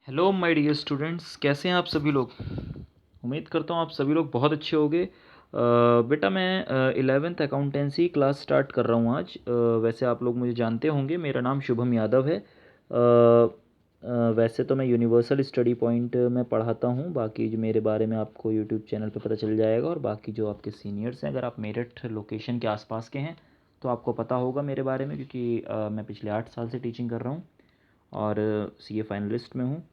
Hello my dear students, कैसे हैं आप सभी लोग। उम्मीद करता हूँ आप सभी लोग बहुत अच्छे होंगे। बेटा मैं 11th अकाउंटेंसी क्लास स्टार्ट कर रहा हूँ आज। वैसे आप लोग मुझे जानते होंगे, मेरा नाम शुभम यादव है। वैसे तो मैं यूनिवर्सल स्टडी पॉइंट में पढ़ाता हूँ, बाकी जो मेरे बारे में आपको यूट्यूब चैनल पे पता चल जाएगा। और बाकी जो आपके सीनियर्स हैं, अगर आप मेरठ लोकेशन के आसपास के हैं तो आपको पता होगा मेरे बारे में, क्योंकि मैं पिछले 8 साल से टीचिंग कर रहा हूँ और सीए फाइनलिस्ट में हूँ,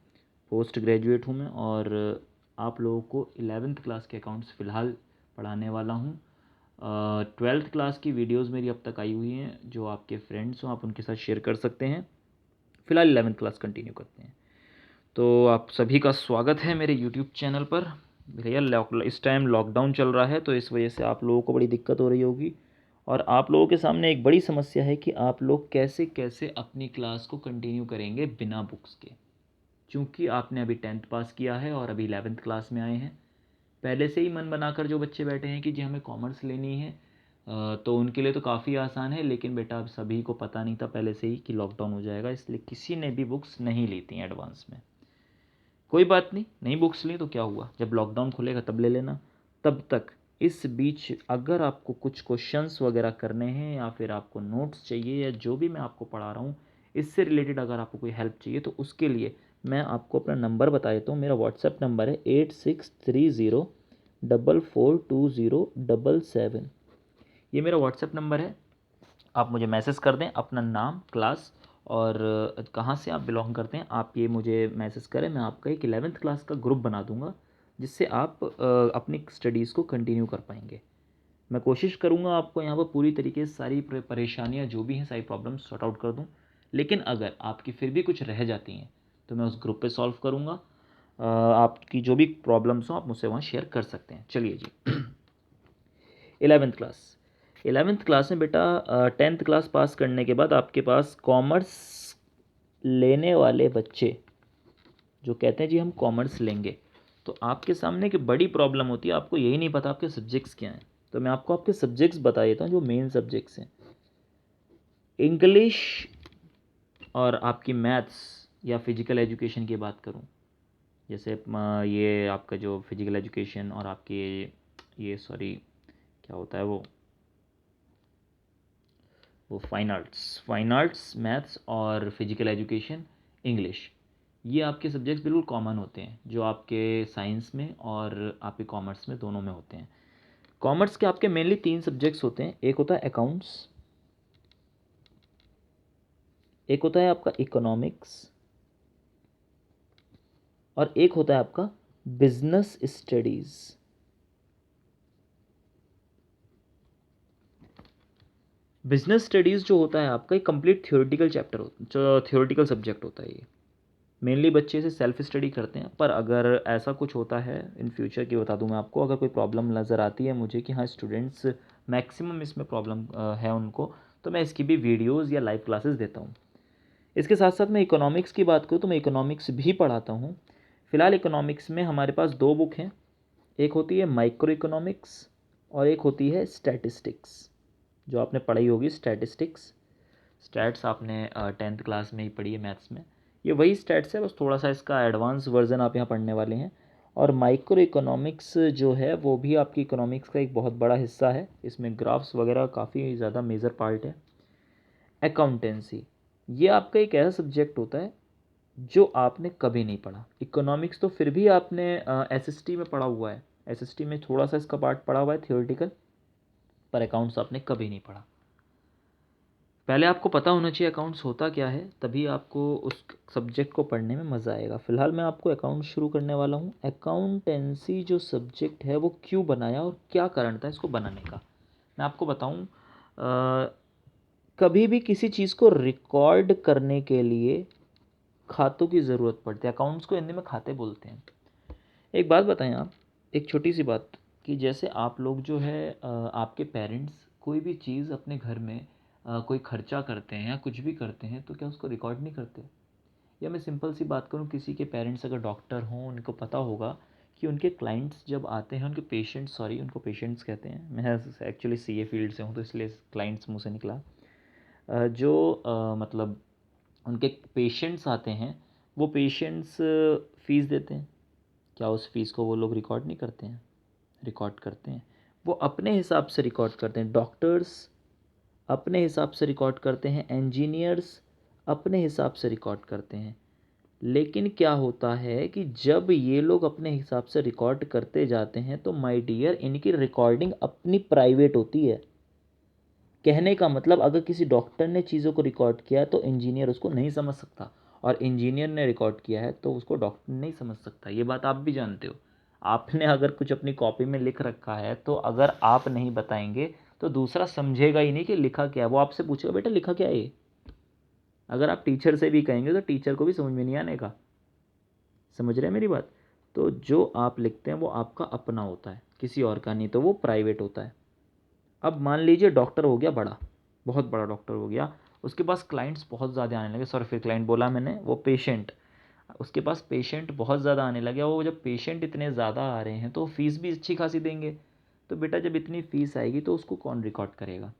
पोस्ट ग्रेजुएट हूँ मैं। और आप लोगों को 11th क्लास के अकाउंट्स फ़िलहाल पढ़ाने वाला हूँ। 12th क्लास की वीडियोस मेरी अब तक आई हुई हैं, जो आपके फ्रेंड्स हों आप उनके साथ शेयर कर सकते हैं। फ़िलहाल 11th क्लास कंटिन्यू करते हैं। तो आप सभी का स्वागत है मेरे यूट्यूब चैनल पर। भैया इस टाइम लॉकडाउन चल रहा है, तो इस वजह से आप लोगों को बड़ी दिक्कत हो रही होगी। और आप लोगों के सामने एक बड़ी समस्या है कि आप लोग कैसे कैसे अपनी क्लास को कंटिन्यू करेंगे बिना बुक्स के। चूँकि आपने अभी 10th पास किया है और अभी 11th क्लास में आए हैं, पहले से ही मन बनाकर जो बच्चे बैठे हैं कि जी हमें कॉमर्स लेनी है, तो उनके लिए तो काफ़ी आसान है। लेकिन बेटा अब सभी को पता नहीं था पहले से ही कि लॉकडाउन हो जाएगा, इसलिए किसी ने भी बुक्स नहीं ली थी एडवांस में। कोई बात नहीं, नहीं बुक्स ली तो क्या हुआ, जब लॉकडाउन खुलेगा तब ले लेना। तब तक इस बीच अगर आपको कुछ क्वेश्चंस वगैरह करने हैं या फिर आपको नोट्स चाहिए या जो भी मैं आपको पढ़ा रहा हूँ इससे रिलेटेड अगर आपको कोई हेल्प चाहिए, तो उसके लिए मैं आपको अपना नंबर बता देता हूँ। मेरा व्हाट्सएप नंबर है 8630442077। ये मेरा व्हाट्सएप नंबर है। आप मुझे मैसेज कर दें अपना नाम, क्लास और कहाँ से आप बिलोंग करते हैं, आप ये मुझे मैसेज करें। मैं आपका एक 11th क्लास का ग्रुप बना दूंगा, जिससे आप अपनी स्टडीज़ को कंटिन्यू कर पाएंगे। मैं कोशिश करूंगा आपको यहाँ पर पूरी तरीके से सारी परेशानियाँ जो भी हैं, सारी प्रॉब्लम्स सॉर्ट आउट कर दूँ। लेकिन अगर आपकी फिर भी कुछ रह जाती हैं तो मैं उस ग्रुप पे सॉल्व करूँगा। आपकी जो भी प्रॉब्लम्स हो आप मुझसे वहाँ शेयर कर सकते हैं। चलिए जी। 11th क्लास 11th क्लास में बेटा 10th क्लास पास करने के बाद आपके पास कॉमर्स लेने वाले बच्चे जो कहते हैं जी हम कॉमर्स लेंगे, तो आपके सामने एक बड़ी प्रॉब्लम होती है, आपको यही नहीं पता आपके सब्जेक्ट्स क्या हैं। तो मैं आपको आपके सब्जेक्ट्स बता देता हूँ जो मेन सब्जेक्ट्स हैं। इंग्लिश और आपकी मैथ्स या फिजिकल एजुकेशन की बात करूँ, जैसे ये आपका जो फिजिकल एजुकेशन और आपके ये सॉरी क्या होता है वो फाइन आर्ट्स, मैथ्स और फिजिकल एजुकेशन, इंग्लिश, ये आपके सब्जेक्ट्स बिल्कुल कॉमन होते हैं, जो आपके साइंस में और आपके कॉमर्स में दोनों में होते हैं। कॉमर्स के आपके मेनली 3 सब्जेक्ट्स होते हैं। एक होता है अकाउंट्स, एक होता है आपका इकोनॉमिक्स और एक होता है आपका बिजनेस स्टडीज़। बिजनेस स्टडीज़ जो होता है आपका एक कंप्लीट थ्योरेटिकल चैप्टर जो थ्योरेटिकल सब्जेक्ट होता है। ये मेनली बच्चे इसे सेल्फ स्टडी करते हैं, पर अगर ऐसा कुछ होता है इन फ्यूचर की बता दूं मैं आपको, अगर कोई प्रॉब्लम नज़र आती है मुझे कि हाँ स्टूडेंट्स मैक्सिमम इसमें प्रॉब्लम है उनको, तो मैं इसकी भी वीडियोज़ या लाइव क्लासेस देता हूँ। इसके साथ साथ मैं इकोनॉमिक्स की बात करूँ तो मैं इकोनॉमिक्स भी पढ़ाता हूँ। फ़िलहाल इकोनॉमिक्स में हमारे पास 2 बुक हैं। एक होती है माइक्रो इकोनॉमिक्स और एक होती है स्टैटिस्टिक्स, जो आपने पढ़ी होगी स्टैटिस्टिक्स। स्टैट्स आपने 10th क्लास में ही पढ़ी है मैथ्स में। ये वही स्टैट्स है, बस थोड़ा सा इसका एडवांस वर्जन आप यहाँ पढ़ने वाले हैं। और माइक्रो इकोनॉमिक्स जो है वो भी आपकी इकोनॉमिक्स का एक बहुत बड़ा हिस्सा है, इसमें ग्राफ्स वगैरह काफ़ी ज़्यादा मेजर पार्ट है। अकाउंटेंसी, ये आपका एक ऐसा सब्जेक्ट होता है जो आपने कभी नहीं पढ़ा। इकोनॉमिक्स तो फिर भी आपने एसएसटी में पढ़ा हुआ है, एसएसटी में थोड़ा सा इसका पार्ट पढ़ा हुआ है थियोरेटिकल, पर अकाउंट्स आपने कभी नहीं पढ़ा। पहले आपको पता होना चाहिए अकाउंट्स होता क्या है, तभी आपको उस सब्जेक्ट को पढ़ने में मज़ा आएगा। फ़िलहाल मैं आपको अकाउंट शुरू करने वाला हूँ। अकाउंटेंसी जो सब्जेक्ट है वो क्यों बनाया और क्या कारण था इसको बनाने का, मैं आपको बताऊँ। कभी भी किसी चीज़ को रिकॉर्ड करने के लिए खातों की ज़रूरत पड़ती है। अकाउंट्स को हिंदी में खाते बोलते हैं। एक बात बताएं आप, एक छोटी सी बात, कि जैसे आप लोग जो है आपके पेरेंट्स कोई भी चीज़ अपने घर में कोई खर्चा करते हैं या कुछ भी करते हैं तो क्या उसको रिकॉर्ड नहीं करते। या मैं सिंपल सी बात करूँ, किसी के पेरेंट्स अगर डॉक्टर हों उनको पता होगा कि उनके क्लाइंट्स जब आते हैं, उनके पेशेंट्स, सॉरी उनको पेशेंट्स कहते हैं, मैं एक्चुअली सीए फील्ड से हूँ तो इसलिए क्लाइंट्स मुँह से निकला। जो मतलब उनके पेशेंट्स आते हैं वो पेशेंट्स फ़ीस देते हैं, क्या उस फ़ीस को वो लोग रिकॉर्ड नहीं करते हैं? रिकॉर्ड करते हैं। वो अपने हिसाब से रिकॉर्ड करते हैं। डॉक्टर्स अपने हिसाब से रिकॉर्ड करते हैं, इंजीनियर्स अपने हिसाब से रिकॉर्ड करते हैं। लेकिन क्या होता है कि जब ये लोग अपने हिसाब से रिकॉर्ड करते जाते हैं तो माय डियर, इनकी रिकॉर्डिंग अपनी प्राइवेट होती है। कहने का मतलब, अगर किसी डॉक्टर ने चीज़ों को रिकॉर्ड किया तो इंजीनियर उसको नहीं समझ सकता, और इंजीनियर ने रिकॉर्ड किया है तो उसको डॉक्टर नहीं समझ सकता। ये बात आप भी जानते हो। आपने अगर कुछ अपनी कॉपी में लिख रखा है तो अगर आप नहीं बताएंगे तो दूसरा समझेगा ही नहीं कि लिखा क्या है। वो आपसे पूछेगा बेटा लिखा क्या है ये। अगर आप टीचर से भी कहेंगे तो टीचर को भी समझ में नहीं आने का। समझ रहे हैं मेरी बात? तो जो आप लिखते हैं वो आपका अपना होता है, किसी और का नहीं, तो वो प्राइवेट होता है। अब मान लीजिए डॉक्टर हो गया बड़ा, बहुत बड़ा डॉक्टर हो गया, उसके पास क्लाइंट्स बहुत ज़्यादा आने लगे। सॉरी, फिर क्लाइंट बोला मैंने, वो पेशेंट, उसके पास पेशेंट बहुत ज़्यादा आने लगे। वो जब पेशेंट इतने ज़्यादा आ रहे हैं तो फीस भी अच्छी खासी देंगे। तो बेटा जब इतनी फ़ीस आएगी तो उसको कौन रिकॉर्ड करेगा?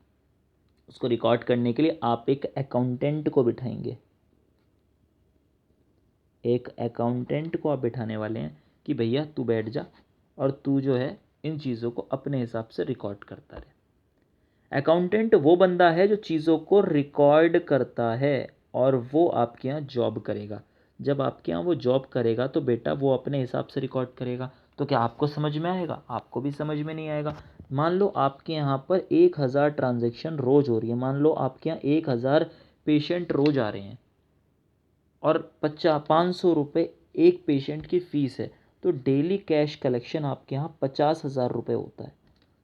उसको रिकॉर्ड करने के लिए आप एक अकाउंटेंट को बिठाएंगे। एक अकाउंटेंट को आप बिठाने वाले हैं कि भैया तू बैठ जा और तू जो है इन चीज़ों को अपने हिसाब से रिकॉर्ड करता रहे। अकाउंटेंट वो बंदा है जो चीज़ों को रिकॉर्ड करता है और वो आपके यहाँ जॉब करेगा। जब आपके यहाँ वो जॉब करेगा तो बेटा वो अपने हिसाब से रिकॉर्ड करेगा। तो क्या आपको समझ में आएगा? आपको भी समझ में नहीं आएगा। मान लो आपके यहाँ पर 1000 ट्रांजेक्शन रोज़ हो रही है, मान लो आपके यहाँ 1000 पेशेंट रोज़ आ रहे हैं और 500 रुपये एक पेशेंट की फ़ीस है, तो डेली कैश कलेक्शन आपके यहाँ 50,000 रुपये होता है।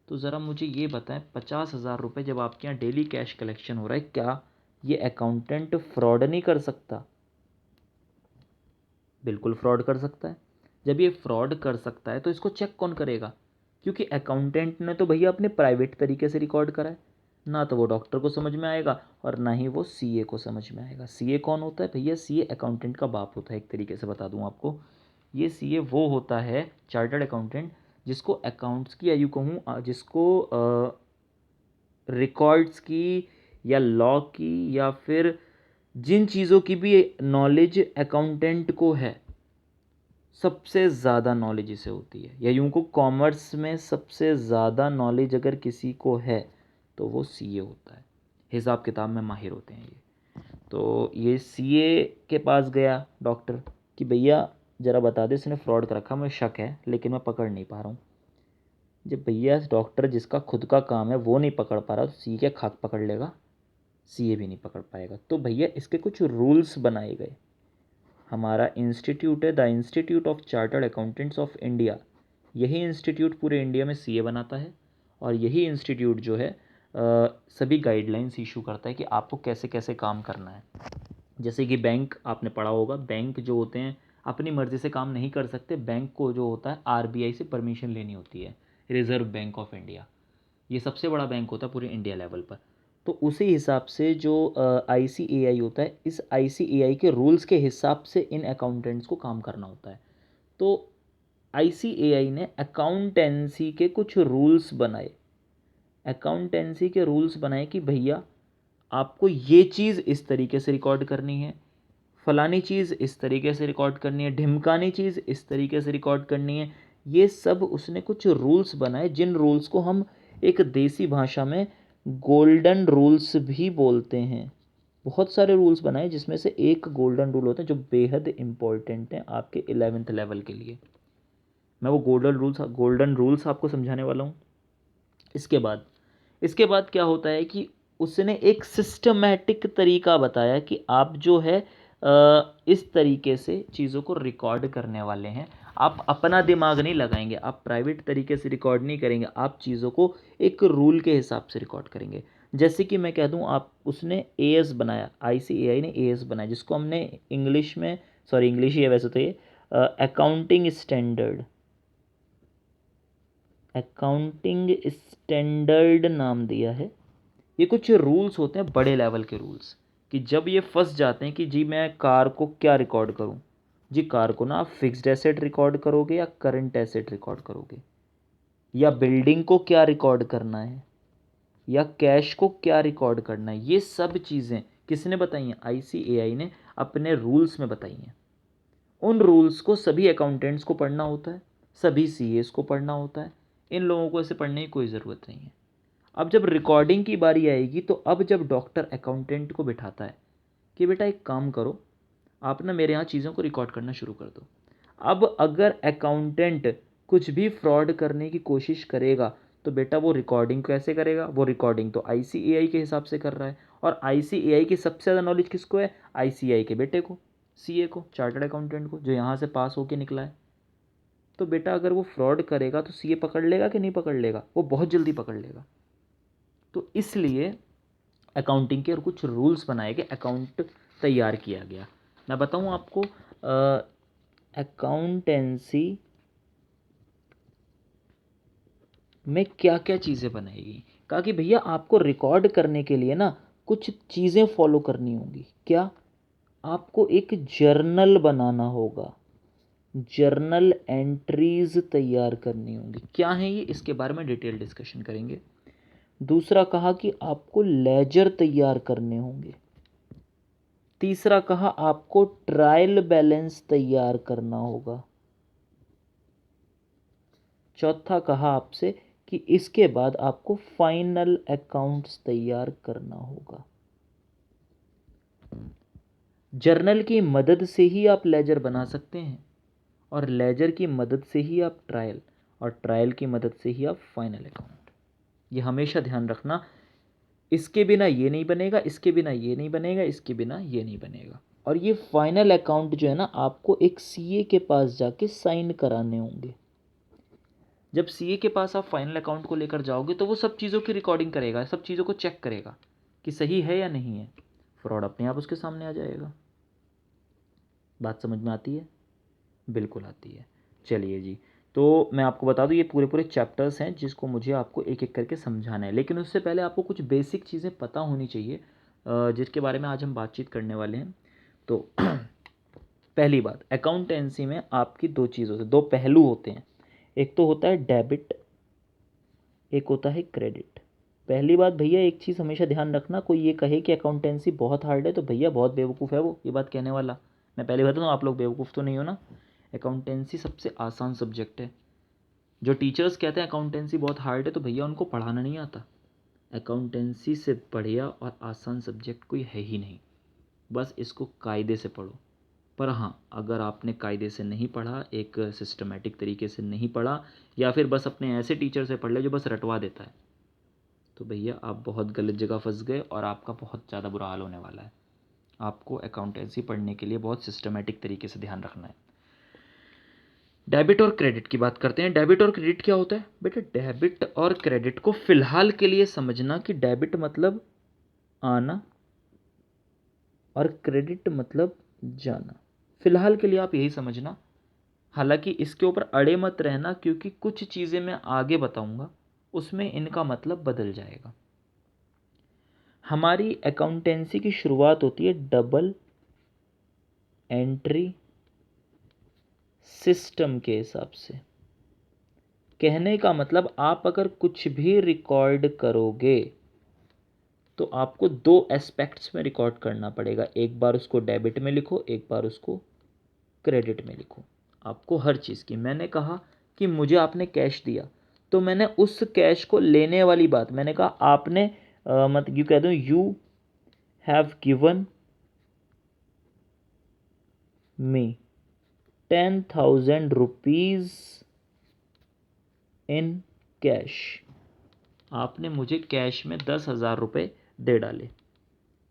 तो ज़रा मुझे ये बताएं, 50,000 रुपये जब आपके यहाँ डेली कैश कलेक्शन हो रहा है, क्या ये अकाउंटेंट फ्रॉड नहीं कर सकता? बिल्कुल फ्रॉड कर सकता है। जब ये फ्रॉड कर सकता है तो इसको चेक कौन करेगा? क्योंकि अकाउंटेंट ने तो भैया अपने प्राइवेट तरीके से रिकॉर्ड करा है। ना तो वो डॉक्टर को समझ में आएगा और ना ही वो सीए को समझ में आएगा। सीए कौन होता है भैया? सीए अकाउंटेंट का बाप होता है, एक तरीके से बता दूं आपको। ये सीए वो होता है, चार्टर्ड अकाउंटेंट, जिसको अकाउंट्स की, या यूँ कहूँ जिसको रिकॉर्ड्स की या लॉ की या फिर जिन चीज़ों की भी नॉलेज अकाउंटेंट को है, सबसे ज़्यादा नॉलेज इसे होती है। या यूँ को कॉमर्स में सबसे ज़्यादा नॉलेज अगर किसी को है तो वो सीए होता है। हिसाब किताब में माहिर होते हैं ये। तो ये सीए के पास गया डॉक्टर कि भैया ज़रा बता दे, इसने फ्रॉड कर रखा, मुझे शक है लेकिन मैं पकड़ नहीं पा रहा हूँ। जब भैया डॉक्टर जिसका खुद का काम है वो नहीं पकड़ पा रहा तो सी क्या खाक पकड़ लेगा? सीए भी नहीं पकड़ पाएगा। तो भैया इसके कुछ रूल्स बनाए गए। हमारा इंस्टीट्यूट है the institute of chartered accountants of India. यही इंस्टीट्यूट पूरे इंडिया में सीए बनाता है और यही इंस्टीट्यूट जो है सभी गाइडलाइंस इशू करता है कि आपको कैसे कैसे काम करना है। जैसे कि बैंक, आपने पढ़ा होगा, बैंक जो होते हैं अपनी मर्ज़ी से काम नहीं कर सकते। बैंक को जो होता है आरबीआई से परमिशन लेनी होती है, रिज़र्व बैंक ऑफ इंडिया। ये सबसे बड़ा बैंक होता है पूरे इंडिया लेवल पर। तो उसी हिसाब से जो आईसीएआई होता है, इस आईसीएआई के रूल्स के हिसाब से इन अकाउंटेंट्स को काम करना होता है। तो आईसीएआई ने अकाउंटेंसी के कुछ रूल्स बनाए। अकाउंटेंसी के रूल्स बनाए कि भैया आपको ये चीज़ इस तरीके से रिकॉर्ड करनी है, फलानी चीज़ इस तरीके से रिकॉर्ड करनी है, ढिमकानी चीज़ इस तरीके से रिकॉर्ड करनी है। ये सब उसने कुछ रूल्स बनाए, जिन रूल्स को हम एक देसी भाषा में गोल्डन रूल्स भी बोलते हैं। बहुत सारे रूल्स बनाए जिसमें से एक गोल्डन रूल होता है जो बेहद इम्पोर्टेंट है आपके 11th लेवल के लिए। मैं वो गोल्डन रूल्स आपको समझाने वाला हूँ। इसके बाद क्या होता है कि उसने एक सिस्टमैटिक तरीका बताया कि आप जो है इस तरीके से चीज़ों को रिकॉर्ड करने वाले हैं। आप अपना दिमाग नहीं लगाएंगे, आप प्राइवेट तरीके से रिकॉर्ड नहीं करेंगे, आप चीज़ों को एक रूल के हिसाब से रिकॉर्ड करेंगे। जैसे कि मैं कह दूं, आप उसने एएस बनाया, आईसीएआई ने एएस बनाया, जिसको हमने इंग्लिश में, सॉरी इंग्लिश ही है वैसे तो ये, अकाउंटिंग स्टैंडर्ड नाम दिया है। ये कुछ रूल्स होते हैं बड़े लेवल के रूल्स, कि जब ये फंस जाते हैं कि जी मैं कार को क्या रिकॉर्ड करूं। जी कार को ना आप फिक्स्ड एसेट रिकॉर्ड करोगे या करंट एसेट रिकॉर्ड करोगे, या बिल्डिंग को क्या रिकॉर्ड करना है, या कैश को क्या रिकॉर्ड करना है, ये सब चीज़ें किसने बताई हैं? आईसीएआई ने अपने रूल्स में बताई हैं। उन रूल्स को सभी अकाउंटेंट्स को पढ़ना होता है, सभी सीएस को पढ़ना होता है। इन लोगों को ऐसे पढ़ने की कोई ज़रूरत नहीं है। अब जब रिकॉर्डिंग की बारी आएगी तो अब जब डॉक्टर अकाउंटेंट को बिठाता है कि बेटा एक काम करो, आप ना मेरे यहाँ चीज़ों को रिकॉर्ड करना शुरू कर दो। अब अगर अकाउंटेंट कुछ भी फ्रॉड करने की कोशिश करेगा तो बेटा वो रिकॉर्डिंग कैसे करेगा? वो रिकॉर्डिंग तो आईसीएआई के हिसाब से कर रहा है, और आईसीएआई की सबसे ज़्यादा नॉलेज किसको है? आईसीएआई के बेटे को, सीए को, चार्टर्ड अकाउंटेंट को, जो यहाँ से पास होके निकला है। तो बेटा अगर वो फ्रॉड करेगा तो सीए पकड़ लेगा कि नहीं पकड़ लेगा? वो बहुत जल्दी पकड़ लेगा। तो इसलिए अकाउंटिंग के और कुछ रूल्स बनाए गए, अकाउंट तैयार किया गया। मैं बताऊं आपको, अकाउंटेंसी में क्या क्या चीज़ें बनाएगी। कहा कि भैया आपको रिकॉर्ड करने के लिए ना कुछ चीज़ें फॉलो करनी होंगी। क्या? आपको एक जर्नल बनाना होगा, जर्नल एंट्रीज तैयार करनी होंगी। क्या है ये? इसके बारे में डिटेल डिस्कशन करेंगे। दूसरा कहा कि आपको लेजर तैयार करने होंगे। तीसरा कहा आपको ट्रायल बैलेंस तैयार करना होगा। चौथा कहा आपसे कि इसके बाद आपको फाइनल अकाउंट्स तैयार करना होगा। जर्नल की मदद से ही आप लेजर बना सकते हैं, और लेजर की मदद से ही आप ट्रायल, और ट्रायल की मदद से ही आप फाइनल अकाउंट। ये हमेशा ध्यान रखना, इसके बिना ये नहीं बनेगा, इसके बिना ये नहीं बनेगा, इसके बिना ये नहीं बनेगा। और ये फाइनल अकाउंट जो है ना, आपको एक सीए के पास जाके साइन कराने होंगे। जब सीए के पास आप फाइनल अकाउंट को लेकर जाओगे तो वो सब चीज़ों की रिकॉर्डिंग करेगा, सब चीज़ों को चेक करेगा कि सही है या नहीं है। फ्रॉड अपने आप उसके सामने आ जाएगा। बात समझ में आती है? बिल्कुल आती है। चलिए जी, तो मैं आपको बता दूं ये पूरे पूरे चैप्टर्स हैं जिसको मुझे आपको एक एक करके समझाना है, लेकिन उससे पहले आपको कुछ बेसिक चीज़ें पता होनी चाहिए जिसके बारे में आज हम बातचीत करने वाले हैं। तो पहली बात, अकाउंटेंसी में आपकी दो चीज़ होती है, दो पहलू होते हैं। एक तो होता है डेबिट, एक होता है क्रेडिट। पहली बात भैया, एक चीज़ हमेशा ध्यान रखना, कोई ये कहे कि अकाउंटेंसी बहुत हार्ड है तो भैया बहुत बेवकूफ़ है वो, ये बात कहने वाला। मैं पहले बता दूँ, आप लोग बेवकूफ़ तो नहीं हो ना। अकाउंटेंसी सबसे आसान सब्जेक्ट है। जो टीचर्स कहते हैं अकाउंटेंसी बहुत हार्ड है तो भैया उनको पढ़ाना नहीं आता। अकाउंटेंसी से बढ़िया और आसान सब्जेक्ट कोई है ही नहीं। बस इसको कायदे से पढ़ो। पर हाँ, अगर आपने कायदे से नहीं पढ़ा, एक सिस्टमेटिक तरीके से नहीं पढ़ा, या फिर बस अपने ऐसे टीचर से पढ़ ले जो बस रटवा देता है, तो भैया आप बहुत गलत जगह फंस गए और आपका बहुत ज़्यादा बुरा हाल होने वाला है। आपको अकाउंटेंसी पढ़ने के लिए बहुत सिस्टमेटिक तरीके से ध्यान रखना है। डेबिट और क्रेडिट की बात करते हैं। डेबिट और क्रेडिट क्या होता है बेटा? डेबिट और क्रेडिट को फिलहाल के लिए समझना कि डेबिट मतलब आना और क्रेडिट मतलब जाना। फिलहाल के लिए आप यही समझना। हालांकि इसके ऊपर अड़े मत रहना, क्योंकि कुछ चीज़ें मैं आगे बताऊंगा उसमें इनका मतलब बदल जाएगा। हमारी अकाउंटेंसी की शुरुआत होती है डबल एंट्री सिस्टम के हिसाब से। कहने का मतलब, आप अगर कुछ भी रिकॉर्ड करोगे तो आपको दो एस्पेक्ट्स में रिकॉर्ड करना पड़ेगा। एक बार उसको डेबिट में लिखो, एक बार उसको क्रेडिट में लिखो। आपको हर चीज़ की, मैंने कहा कि मुझे आपने कैश दिया तो मैंने उस कैश को लेने वाली बात मैंने कहा, आपने मतलब यूँ कह दूँ, you have given me 10,000 rupees in cash. आपने मुझे कैश में 10,000 रुपये दे डाले,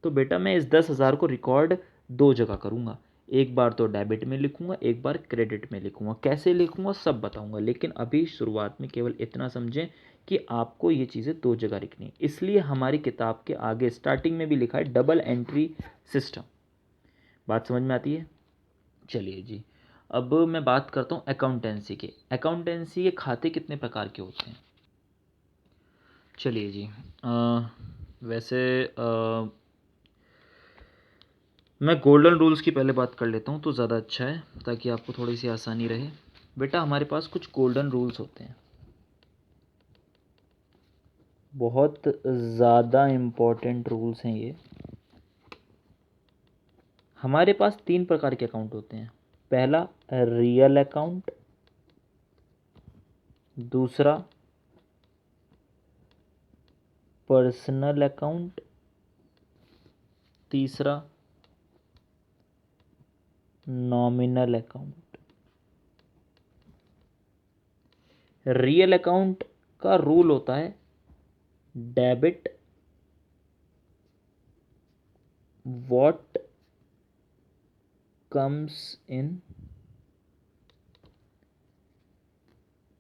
तो बेटा मैं इस 10,000 को रिकॉर्ड दो जगह करूँगा। एक बार तो डेबिट में लिखूँगा, एक बार क्रेडिट में लिखूँगा। कैसे लिखूँगा सब बताऊँगा, लेकिन अभी शुरुआत में केवल इतना समझें कि आपको ये चीज़ें दो जगह लिखनी है। इसलिए हमारी किताब के आगे स्टार्टिंग में भी लिखा है डबल एंट्री सिस्टम। बात समझ में आती है? चलिए जी, अब मैं बात करता हूँ अकाउंटेंसी के। अकाउंटेंसी के खाते कितने प्रकार के होते हैं? चलिए जी, वैसे मैं गोल्डन रूल्स की पहले बात कर लेता हूँ तो ज़्यादा अच्छा है, ताकि आपको थोड़ी सी आसानी रहे। बेटा हमारे पास कुछ गोल्डन रूल्स होते हैं, बहुत ज़्यादा इम्पोर्टेंट रूल्स हैं ये। हमारे पास तीन प्रकार के अकाउंट होते हैं। पहला रियल अकाउंट, दूसरा पर्सनल अकाउंट, तीसरा नॉमिनल अकाउंट। रियल अकाउंट का रूल होता है debit what comes in,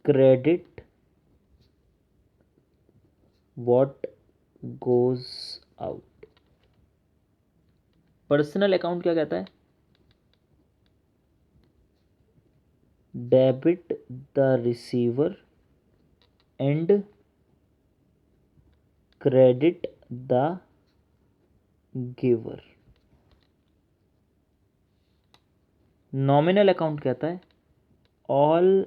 credit what goes out. Personal account क्या कहता है? Debit the receiver and credit the giver. Nominal account कहता है ऑल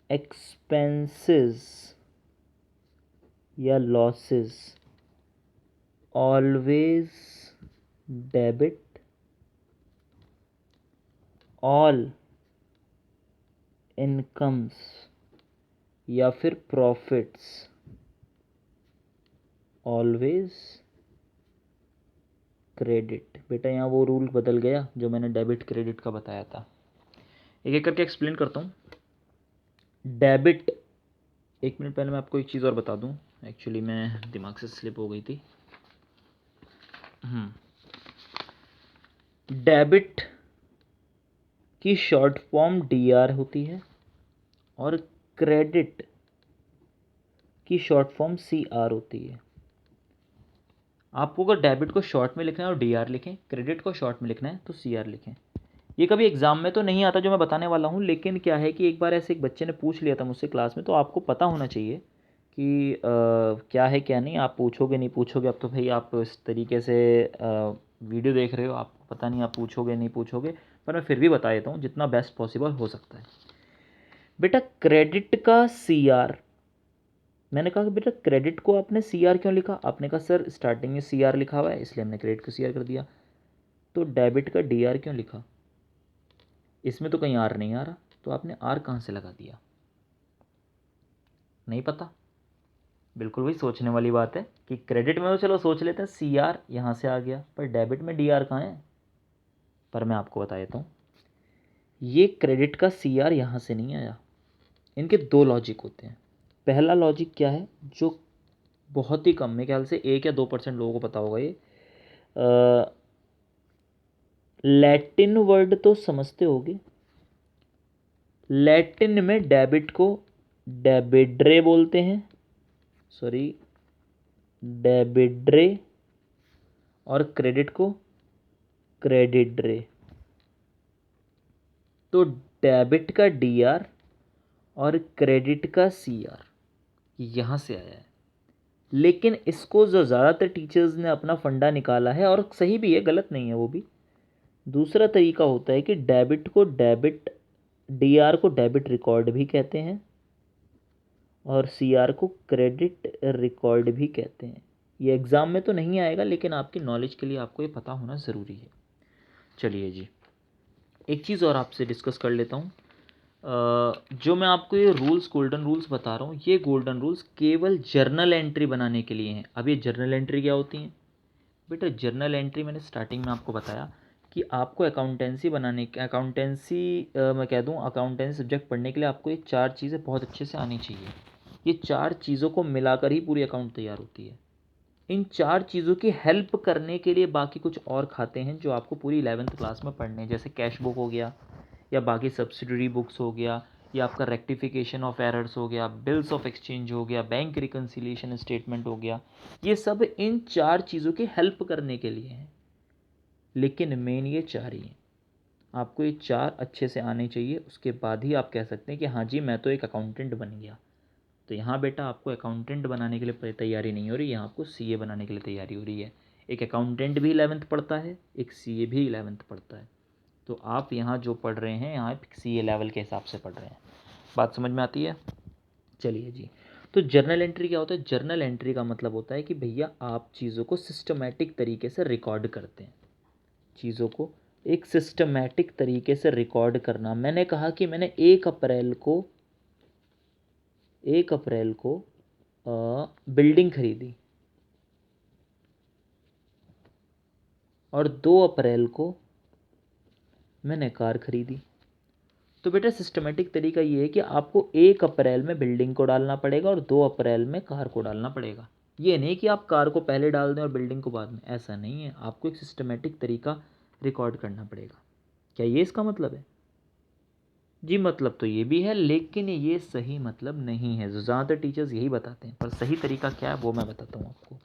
एक्सपेंसेस या losses always debit, all incomes या फिर प्रॉफिट्स ऑलवेज क्रेडिट। बेटा यहाँ वो रूल बदल गया जो मैंने डेबिट क्रेडिट का बताया था। एक एक करके एक्सप्लेन करता हूँ। डेबिट, एक मिनट पहले मैं आपको एक चीज़ और बता दूँ, एक्चुअली मैं दिमाग से स्लिप हो गई थी। डेबिट की शॉर्ट फॉर्म डीआर होती है और क्रेडिट की शॉर्ट फॉर्म सीआर होती है। आपको अगर डेबिट को शॉर्ट में लिखना है और डीआर लिखें, क्रेडिट को शॉर्ट में लिखना है तो सीआर लिखें। ये कभी एग्जाम में तो नहीं आता जो मैं बताने वाला हूँ, लेकिन क्या है कि एक बार ऐसे एक बच्चे ने पूछ लिया था मुझसे क्लास में, तो आपको पता होना चाहिए कि क्या है क्या नहीं। आप पूछोगे नहीं पूछोगे, अब तो भाई आप इस तरीके से वीडियो देख रहे हो, आपको पता नहीं आप पूछोगे नहीं पूछोगे, पर मैं फिर भी बता देता हूँ जितना बेस्ट पॉसिबल हो सकता है। बेटा क्रेडिट का सीआर, मैंने कहा कि बेटा क्रेडिट को आपने सीआर क्यों लिखा? आपने कहा सर स्टार्टिंग में सीआर लिखा हुआ है इसलिए हमने क्रेडिट को सीआर कर दिया। तो डेबिट का डीआर क्यों लिखा? इसमें तो कहीं आर नहीं आ रहा, तो आपने आर कहाँ से लगा दिया? नहीं पता? बिल्कुल वही सोचने वाली बात है कि क्रेडिट में तो चलो सोच लेते हैं सी आर यहाँ से आ गया, पर डेबिट में डी आर कहाँ है? पर मैं आपको बता देता हूँ, ये क्रेडिट का सी आर यहाँ से नहीं आया। इनके दो लॉजिक होते हैं। पहला लॉजिक क्या है, जो बहुत ही कम, मेरे ख्याल से 1 या 2% लोगों को पता होगा, ये लैटिन वर्ड तो समझते होगे। लैटिन में डेबिट को डेबिड्रे बोलते हैं, सॉरी डेबिड्रे, और क्रेडिट को क्रेडिड्रे। तो डेबिट का डीआर और क्रेडिट का सीआर यहाँ से आया है। लेकिन इसको जो ज़्यादातर टीचर्स ने अपना फंडा निकाला है, और सही भी है, गलत नहीं है वो भी, दूसरा तरीका होता है कि डेबिट को डेबिट, डीआर को डेबिट रिकॉर्ड भी कहते हैं और सीआर को क्रेडिट रिकॉर्ड भी कहते हैं। ये एग्ज़ाम में तो नहीं आएगा, लेकिन आपकी नॉलेज के लिए आपको ये पता होना ज़रूरी है। चलिए जी, एक चीज़ और आपसे डिस्कस कर लेता हूँ। जो मैं आपको ये रूल्स, गोल्डन रूल्स बता रहा हूँ, ये गोल्डन रूल्स केवल जर्नल एंट्री बनाने के लिए हैं। अब ये जर्नल एंट्री क्या होती हैं? बेटा जर्नल एंट्री मैंने स्टार्टिंग में आपको बताया कि आपको अकाउंटेंसी बनाने के, मैं कह दूँ अकाउंटेंसी सब्जेक्ट पढ़ने के लिए आपको ये 4 चीज़ें बहुत अच्छे से आनी चाहिए। ये 4 चीज़ों को मिलाकर ही पूरी अकाउंट तैयार होती है। इन 4 चीज़ों की हेल्प करने के लिए बाकी कुछ और खाते हैं जो आपको पूरी 11th क्लास में पढ़ने हैं, जैसे कैश बुक हो गया, या बाकी सब्सिडरी बुक्स हो गया, या आपका रेक्टिफिकेशन ऑफ एरर्स हो गया, बिल्स ऑफ एक्सचेंज हो गया, बैंक रिकन्सिलिएशन स्टेटमेंट हो गया। ये सब इन 4 चीज़ों की हेल्प करने के लिए हैं, लेकिन मेन ये 4 ही हैं। आपको ये 4 अच्छे से आने चाहिए, उसके बाद ही आप कह सकते हैं कि हाँ जी मैं तो एक अकाउंटेंट बन गया। तो यहाँ बेटा आपको अकाउंटेंट बनाने के लिए तैयारी नहीं हो रही, यहाँ आपको सीए बनाने के लिए तैयारी हो रही है। एक अकाउंटेंट भी 11th पढ़ता है, एक सीए भी 11th पढ़ता है। तो आप यहाँ जो पढ़ रहे हैं, यहाँ सीए लेवल के हिसाब से पढ़ रहे हैं। बात समझ में आती है? चलिए जी, तो जर्नल एंट्री क्या होता है? जर्नल एंट्री का मतलब होता है कि भैया आप चीज़ों को सिस्टमेटिक तरीके से रिकॉर्ड करते हैं, चीज़ों को एक सिस्टमैटिक तरीके से रिकॉर्ड करना। मैंने कहा कि मैंने 1 अप्रैल को बिल्डिंग खरीदी और 2 अप्रैल को मैंने कार खरीदी। तो बेटा सिस्टमेटिक तरीका ये है कि आपको 1 अप्रैल में बिल्डिंग को डालना पड़ेगा और 2 अप्रैल में कार को डालना पड़ेगा। ये नहीं कि आप कार को पहले डाल दें और बिल्डिंग को बाद में, ऐसा नहीं है। आपको एक सिस्टमेटिक तरीका रिकॉर्ड करना पड़ेगा। क्या ये इसका मतलब है? जी मतलब तो ये भी है, लेकिन ये सही मतलब नहीं है। जो ज़्यादातर टीचर्स यही बताते हैं, पर सही तरीका क्या है वो मैं बताता हूँ आपको।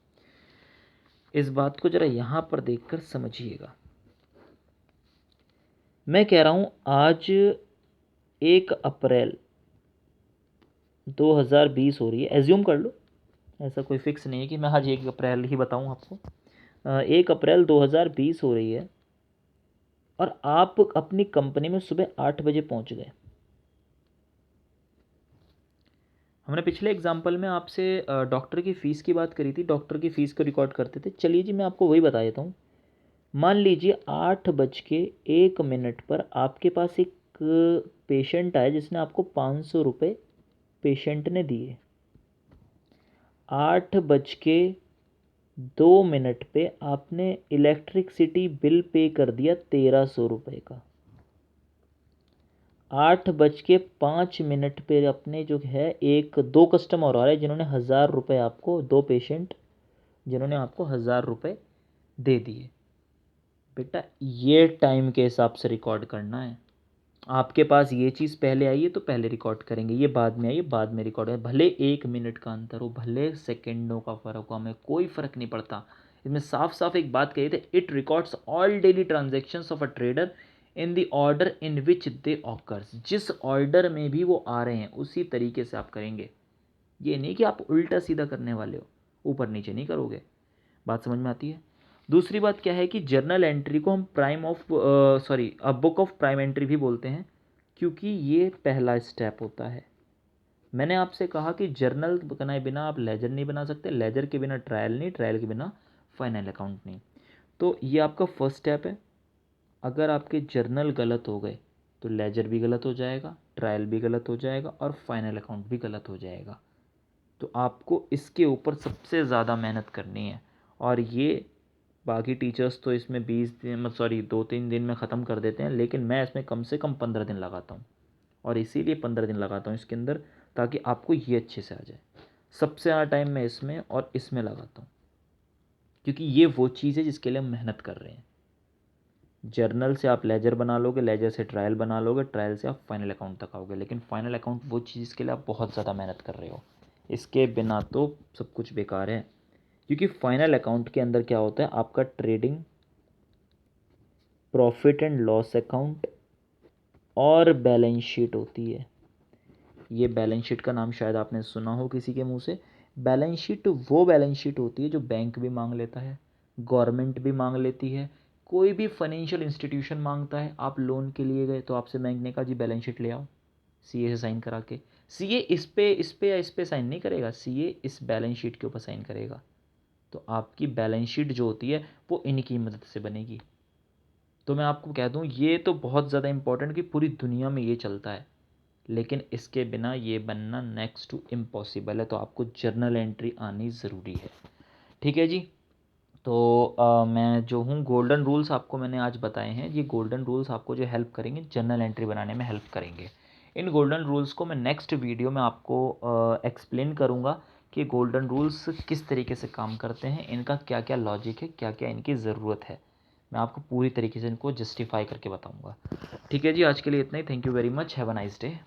इस बात को ज़रा यहाँ पर देखकर समझिएगा। मैं कह रहा हूँ आज 1 अप्रैल 2020 हो रही है, एज्यूम कर लो, ऐसा कोई फिक्स नहीं है कि मैं आज 1 अप्रैल ही बताऊँ आपको। 1 अप्रैल 2020 हो रही है और आप अपनी कंपनी में सुबह 8 बजे पहुँच गए। हमने पिछले एग्जाम्पल में आपसे डॉक्टर की फ़ीस की बात करी थी, डॉक्टर की फ़ीस को रिकॉर्ड करते थे। चलिए जी मैं आपको वही बता देता हूँ। मान लीजिए 8:01 पर आपके पास एक पेशेंट आया जिसने आपको 500 रुपये पेशेंट ने दिए। 8:02 पे आपने इलेक्ट्रिसिटी बिल पे कर दिया 1300 रुपये का। 8:05 पे अपने जो है दो कस्टमर आ रहे हैं जिन्होंने 1000 रुपये आपको, 2 पेशेंट जिन्होंने आपको 1000 रुपये दे दिए। बेटा ये टाइम के हिसाब से रिकॉर्ड करना है। आपके पास ये चीज़ पहले आई है तो पहले रिकॉर्ड करेंगे, ये बाद में आई है बाद में रिकॉर्ड है। भले 1 मिनट का अंतर हो, भले सेकेंडों का फ़र्क हो, हमें कोई फ़र्क नहीं पड़ता। इसमें साफ साफ एक बात कही थी, it records all daily transactions of a trader in the order in which they occurs. जिस ऑर्डर में भी वो आ रहे हैं उसी तरीके से आप करेंगे। ये नहीं कि आप उल्टा सीधा करने वाले हो, ऊपर नीचे नहीं करोगे। बात समझ में आती है? दूसरी बात क्या है कि जर्नल एंट्री को हम बुक ऑफ प्राइम एंट्री भी बोलते हैं, क्योंकि ये पहला स्टेप होता है। मैंने आपसे कहा कि जर्नल बनाए बिना आप लेजर नहीं बना सकते, लेजर के बिना ट्रायल नहीं, ट्रायल के बिना फाइनल अकाउंट नहीं। तो ये आपका फर्स्ट स्टेप है। अगर आपके जर्नल गलत हो गए तो लेजर भी गलत हो जाएगा, ट्रायल भी गलत हो जाएगा और फाइनल अकाउंट भी गलत हो जाएगा। तो आपको इसके ऊपर सबसे ज़्यादा मेहनत करनी है। और ये बाकी टीचर्स तो इसमें 2-3 दिन में ख़त्म कर देते हैं, लेकिन मैं इसमें कम से कम 15 दिन लगाता हूँ। और इसीलिए 15 दिन लगाता हूँ इसके अंदर, ताकि आपको ये अच्छे से आ जाए। सबसे ज़्यादा टाइम मैं इसमें और इसमें लगाता हूँ, क्योंकि ये वो चीज़ है जिसके लिए हम मेहनत कर रहे हैं। जर्नल से आप लेजर बना लोगे, लेजर से ट्रायल बना लोगे, ट्रायल से आप फाइनल अकाउंट तक आओगे, लेकिन फाइनल अकाउंट वो चीज़ जिसके लिए आप बहुत ज़्यादा मेहनत कर रहे हो। इसके बिना तो सब कुछ बेकार है। क्योंकि फाइनल अकाउंट के अंदर क्या होता है, आपका trading, profit and loss account और बैलेंस शीट होती है। ये बैलेंस शीट का नाम शायद आपने सुना हो किसी के मुंह से। बैलेंस शीट वो बैलेंस शीट होती है जो बैंक भी मांग लेता है, गवर्नमेंट भी मांग लेती है, कोई भी फाइनेंशियल इंस्टीट्यूशन मांगता है। आप लोन के लिए गए तो आपसे बैंक ने कहा जी बैलेंस शीट ले आओ, सीए से साइन करा के। सीए इस पे साइन नहीं करेगा, सीए इस बैलेंस शीट के ऊपर साइन करेगा। तो आपकी बैलेंस शीट जो होती है वो इनकी मदद से बनेगी। तो मैं आपको कह दूं, ये तो बहुत ज़्यादा इम्पोर्टेंट कि पूरी दुनिया में ये चलता है, लेकिन इसके बिना ये बनना नेक्स्ट टू इम्पॉसिबल है। तो आपको जर्नल एंट्री आनी ज़रूरी है। ठीक है जी। तो मैं जो हूँ गोल्डन रूल्स आपको मैंने आज बताए हैं। ये गोल्डन रूल्स आपको जो हेल्प करेंगे जर्नल एंट्री बनाने में हेल्प करेंगे। इन गोल्डन रूल्स को मैं नेक्स्ट वीडियो में आपको एक्सप्लेन करूँगा कि गोल्डन रूल्स किस तरीके से काम करते हैं, इनका क्या क्या लॉजिक है, क्या क्या इनकी ज़रूरत है। मैं आपको पूरी तरीके से इनको जस्टिफाई करके बताऊँगा। ठीक है जी, आज के लिए इतना ही। Thank you very much. Have a nice day.